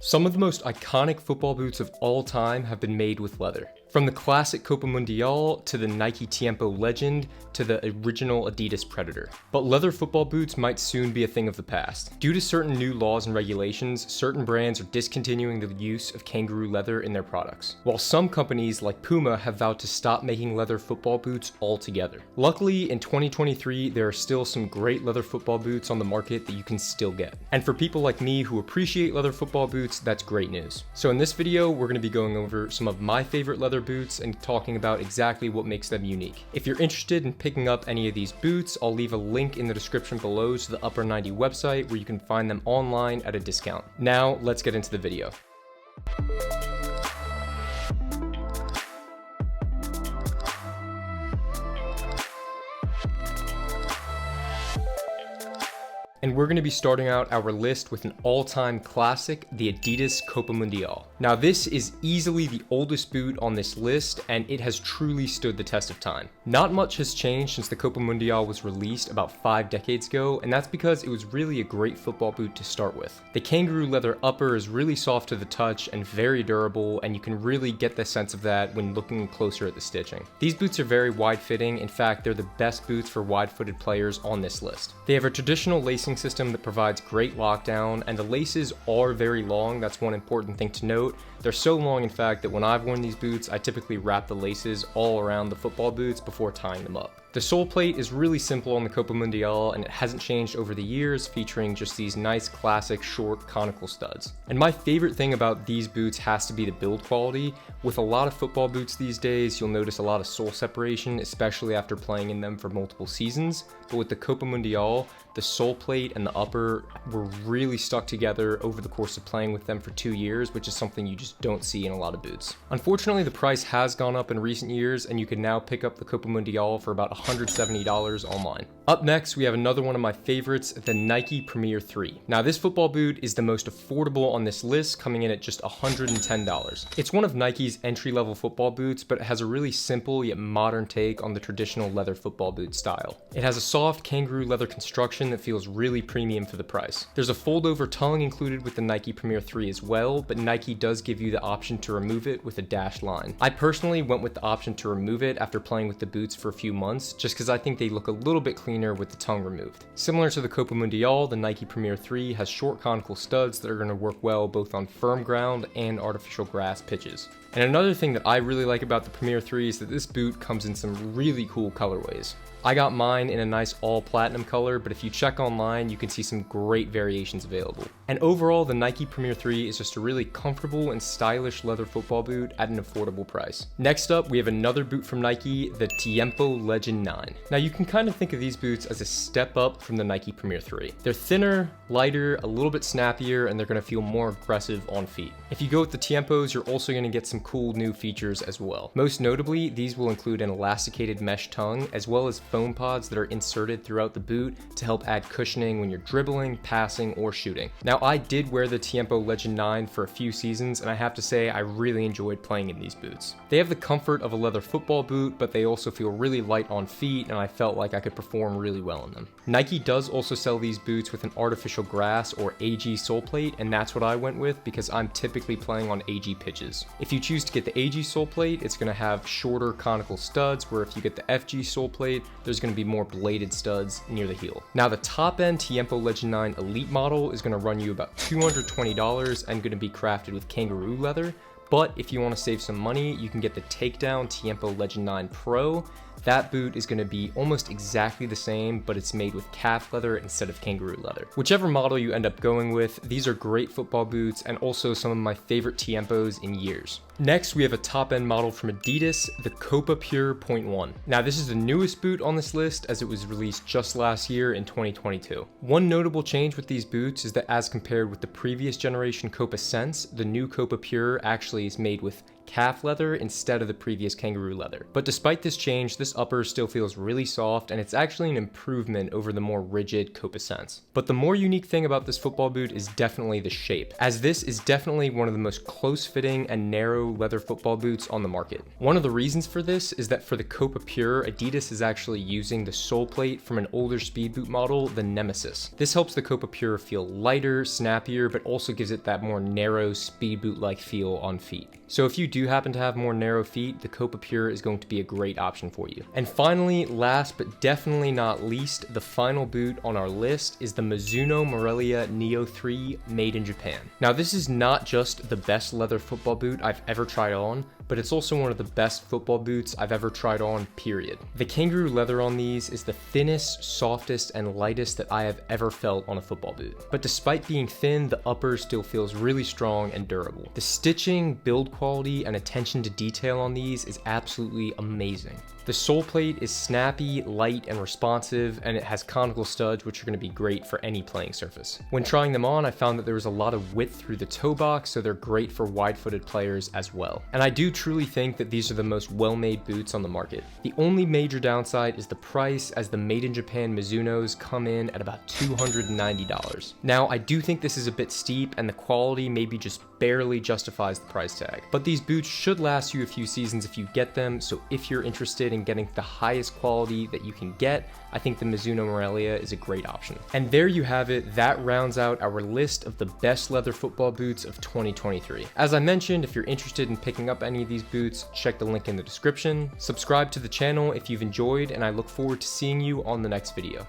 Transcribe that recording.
Some of the most iconic football boots of all time have been made with leather. From the classic Copa Mundial to the Nike Tiempo Legend to the original Adidas Predator. But leather football boots might soon be a thing of the past. Due to certain new laws and regulations, certain brands are discontinuing the use of kangaroo leather in their products, while some companies like Puma have vowed to stop making leather football boots altogether. Luckily, in 2023, there are still some great leather football boots on the market that you can still get. And for people like me who appreciate leather football boots, that's great news. So in this video, we're going to be going over some of my favorite leather boots and talking about exactly what makes them unique. If you're interested in picking up any of these boots, I'll leave a link in the description below to the Upper 90 website where you can find them online at a discount. Now, let's get into the video. And we're going to be starting out our list with an all-time classic, the Adidas Copa Mundial. Now this is easily the oldest boot on this list, and it has truly stood the test of time. Not much has changed since the Copa Mundial was released about 5 decades ago, and that's because it was really a great football boot to start with. The kangaroo leather upper is really soft to the touch and very durable, and you can really get the sense of that when looking closer at the stitching. These boots are very wide-fitting. In fact, they're the best boots for wide-footed players on this list. They have a traditional lacing system that provides great lockdown, and the laces are very long. That's one important thing to note. They're so long, in fact, that when I've worn these boots, I typically wrap the laces all around the football boots before tying them up. The sole plate is really simple on the Copa Mundial, and it hasn't changed over the years, featuring just these nice classic short conical studs. And my favorite thing about these boots has to be the build quality. With a lot of football boots these days, you'll notice a lot of sole separation, especially after playing in them for multiple seasons. But with the Copa Mundial, the sole plate and the upper were really stuck together over the course of playing with them for 2 years, which is something you just don't see in a lot of boots. Unfortunately, the price has gone up in recent years, and you can now pick up the Copa Mundial for about $170 online. Up next, we have another one of my favorites, the Nike Premier 3. Now this football boot is the most affordable on this list, coming in at just $110. It's one of Nike's entry-level football boots, but it has a really simple yet modern take on the traditional leather football boot style. It has a soft kangaroo leather construction that feels really premium for the price. There's a fold-over tongue included with the Nike Premier 3 as well, but Nike does give you the option to remove it with a dashed line. I personally went with the option to remove it after playing with the boots for a few months, just because I think they look a little bit cleaner with the tongue removed. Similar to the Copa Mundial, the Nike Premier 3 has short conical studs that are going to work well both on firm ground and artificial grass pitches. And another thing that I really like about the Premier 3 is that this boot comes in some really cool colorways. I got mine in a nice all platinum color, but if you check online, you can see some great variations available. And overall, the Nike Premier 3 is just a really comfortable and stylish leather football boot at an affordable price. Next up, we have another boot from Nike, the Tiempo Legend 9. Now you can kind of think of these boots as a step up from the Nike Premier 3. They're thinner, lighter, a little bit snappier, and they're going to feel more aggressive on feet. If you go with the Tiempos, you're also going to get some cool new features as well. Most notably, these will include an elasticated mesh tongue, as well as foam pods that are inserted throughout the boot to help add cushioning when you're dribbling, passing, or shooting. Now, I did wear the Tiempo Legend 9 for a few seasons, and I have to say I really enjoyed playing in these boots. They have the comfort of a leather football boot, but they also feel really light on feet, and I felt like I could perform really well in them. Nike does also sell these boots with an artificial grass or AG sole plate, and that's what I went with because I'm typically playing on AG pitches. If you choose to get the AG sole plate, it's going to have shorter conical studs, where if you get the FG sole plate, there's going to be more bladed studs near the heel. Now the top end Tiempo Legend 9 Elite model is going to run you about $220 and going to be crafted with kangaroo leather. But if you want to save some money, you can get the takedown Tiempo Legend 9 Pro. That boot is going to be almost exactly the same, but it's made with calf leather instead of kangaroo leather. Whichever model you end up going with, these are great football boots and also some of my favorite Tiempos in years. Next, we have a top-end model from Adidas, the Copa Pure .1. Now, this is the newest boot on this list as it was released just last year in 2022. One notable change with these boots is that as compared with the previous generation Copa Sense, the new Copa Pure actually is made with calf leather instead of the previous kangaroo leather. But despite this change, this upper still feels really soft, and it's actually an improvement over the more rigid Copa Sense. But the more unique thing about this football boot is definitely the shape, as this is definitely one of the most close-fitting and narrow leather football boots on the market. One of the reasons for this is that for the Copa Pure, Adidas is actually using the sole plate from an older speed boot model, the Nemesis. This helps the Copa Pure feel lighter, snappier, but also gives it that more narrow speed boot-like feel on feet. So if you do happen to have more narrow feet, the Copa Pure is going to be a great option for you. And finally, last but definitely not least, the final boot on our list is the Mizuno Morelia Neo 3 made in Japan. Now this is not just the best leather football boot I've ever tried on, but it's also one of the best football boots I've ever tried on, period. The kangaroo leather on these is the thinnest, softest, and lightest that I have ever felt on a football boot. But despite being thin, the upper still feels really strong and durable. The stitching, build quality, and attention to detail on these is absolutely amazing. The sole plate is snappy, light, and responsive, and it has conical studs, which are going to be great for any playing surface. When trying them on, I found that there was a lot of width through the toe box, so they're great for wide-footed players as well. And I do truly think that these are the most well-made boots on the market. The only major downside is the price, as the made in Japan Mizunos come in at about $290. Now, I do think this is a bit steep, and the quality maybe just barely justifies the price tag. But these boots should last you a few seasons if you get them, so if you're interested in getting the highest quality that you can get, I think the Mizuno Morelia is a great option. And there you have it, that rounds out our list of the best leather football boots of 2023. As I mentioned, if you're interested in picking up any of these boots, check the link in the description. Subscribe to the channel if you've enjoyed, and I look forward to seeing you on the next video.